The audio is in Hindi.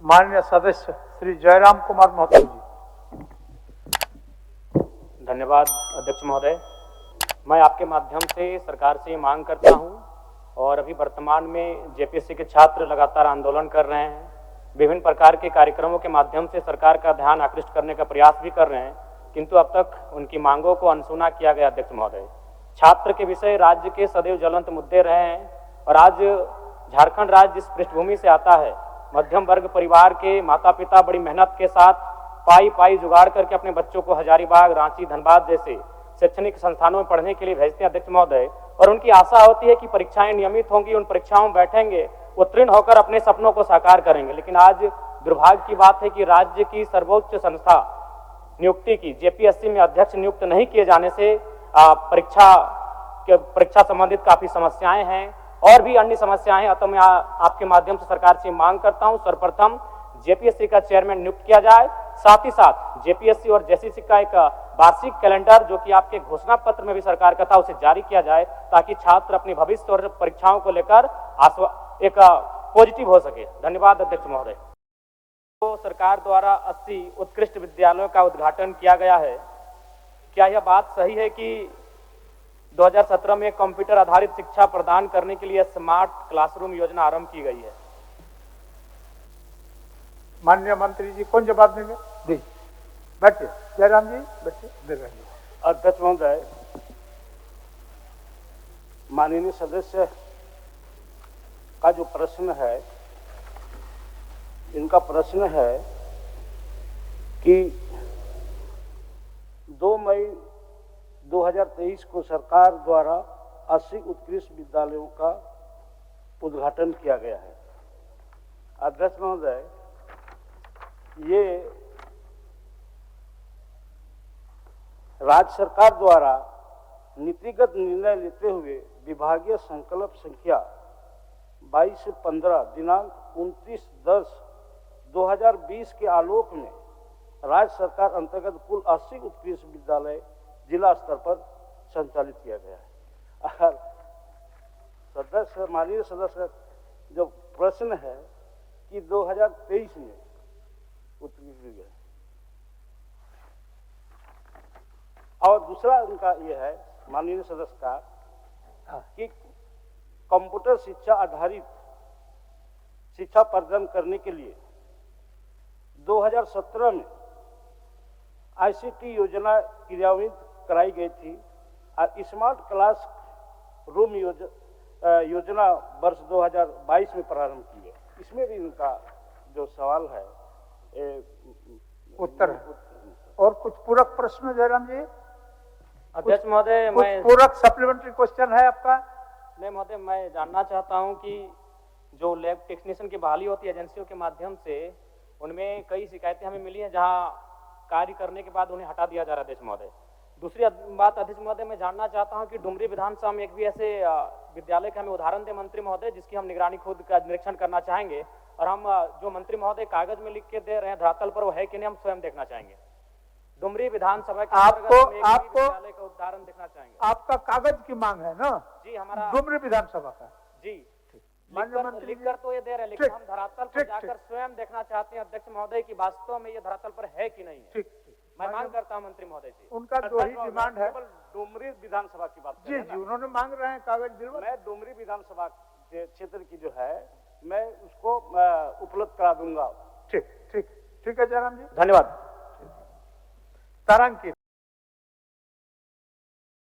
माननीय सदस्य श्री जयराम कुमार महतो जी। धन्यवाद अध्यक्ष महोदय। मैं आपके माध्यम से सरकार से मांग करता हूं और अभी वर्तमान में जेपीएससी के छात्र लगातार आंदोलन कर रहे हैं, विभिन्न प्रकार के कार्यक्रमों के माध्यम से सरकार का ध्यान आकृष्ट करने का प्रयास भी कर रहे हैं, किंतु अब तक उनकी मांगों को अनसुना किया गया। अध्यक्ष महोदय, छात्र के विषय राज्य के सदैव ज्वलंत मुद्दे रहे हैं और आज झारखंड राज्य जिस पृष्ठभूमि से आता है, मध्यम वर्ग परिवार के माता पिता बड़ी मेहनत के साथ पाई पाई जुगाड़ करके अपने बच्चों को हजारीबाग, रांची, धनबाद जैसे शैक्षणिक संस्थानों में पढ़ने के लिए भेजते हैं। अध्यक्ष महोदय, और उनकी आशा होती है कि परीक्षाएं नियमित होंगी, उन परीक्षाओं में बैठेंगे, उत्तीर्ण होकर अपने सपनों को साकार करेंगे। लेकिन आज दुर्भाग्य की बात है कि राज्य की सर्वोच्च संस्था नियुक्ति की जेपीएससी में अध्यक्ष नियुक्त नहीं किए जाने से परीक्षा संबंधित काफी समस्याएं हैं और भी अन्य समस्याएं हैं। अतः मैं आपके माध्यम से सरकार से मांग करता हूं, सर्वप्रथम जेपीएससी का चेयरमैन नियुक्त किया जाए, साथ ही साथ जेपीएससी और जेसीसी का एक वार्षिक कैलेंडर जो कि आपके घोषणा पत्र में भी सरकार का था, उसे जारी किया जाए ताकि छात्र अपने भविष्य और परीक्षाओं को लेकर एक पॉजिटिव हो सके। धन्यवाद अध्यक्ष महोदय। तो सरकार द्वारा 80 उत्कृष्ट विद्यालयों का उद्घाटन किया गया है। क्या यह बात सही है कि 2017 में कंप्यूटर आधारित शिक्षा प्रदान करने के लिए स्मार्ट क्लासरूम योजना आरंभ की गई है? माननीय मंत्री जी कौन जवाब देंगे? जी बैठिए, जयराम जी बैठिए, दे रहे हैं। अध्यक्ष महोदय, माननीय सदस्य का जो प्रश्न है, इनका प्रश्न है कि 2 मई 2023 को सरकार द्वारा 80 उत्कृष्ट विद्यालयों का उद्घाटन किया गया है। अध्यक्ष महोदय, ये राज्य सरकार द्वारा नीतिगत निर्णय लेते हुए विभागीय संकल्प संख्या 22 से 15 दिनांक 29/10/2020 के आलोक में राज्य सरकार अंतर्गत कुल 80 उत्कृष्ट विद्यालय जिला स्तर पर संचालित किया गया है। माननीय सदस्य जो प्रश्न है कि 2023 में उत्कृष्ट है, और दूसरा उनका यह है माननीय सदस्य का कि कंप्यूटर शिक्षा आधारित शिक्षा प्रदान करने के लिए 2017 में आईसीटी योजना क्रियान्वित कराई गई थी और स्मार्ट क्लास रूम योजना वर्ष 2022 में प्रारंभ की है। इसमें भी इनका जो सवाल है उत्तर है। और कुछ पूरक प्रश्न जयराम जी? अध्यक्ष महोदय, मैं पूरक सप्लीमेंट्री क्वेश्चन है आपका? नहीं महोदय, मैं जानना चाहता हूं कि जो लैब टेक्नीशियन की बहाली होती है एजेंसियों के माध्यम से, उनमें कई शिकायतें हमें मिली हैं जहां कार्य करने के बाद उन्हें हटा दिया जा रहा है। अध्यक्ष महोदय, दूसरी बात अध्यक्ष महोदय, मैं जानना चाहता हूं कि डुमरी विधानसभा में एक भी ऐसे विद्यालय का हमें उदाहरण दे मंत्री महोदय, जिसकी हम निगरानी खुद का निरीक्षण करना चाहेंगे, और हम जो मंत्री महोदय कागज में लिख के दे रहे हैं धरातल पर वो है कि नहीं, हम स्वयं देखना चाहेंगे। डुमरी विधानसभा के आपको विद्यालय का उदाहरण देखना चाहेंगे। आपका कागज की मांग है ना? जी, हमारा डुमरी विधानसभा का। जी, माननीय लिखकर तो ये दे रहे हैं, लेकिन हम धरातल पर जाकर स्वयं देखना चाहते हैं अध्यक्ष महोदय कि वास्तव में ये धरातल पर है कि नहीं है। ठीक, मैं मांग करता हूं मंत्री महोदय से। उनका दो ही डिमांड है। डुमरी विधानसभा की बात जी जी, उन्होंने मांग रहे हैं कागज दिलवा। मैं डुमरी विधानसभा क्षेत्र की जो है मैं उसको उपलब्ध करा दूंगा। ठीक ठीक ठीक है जयराम जी, धन्यवाद। तारांकित।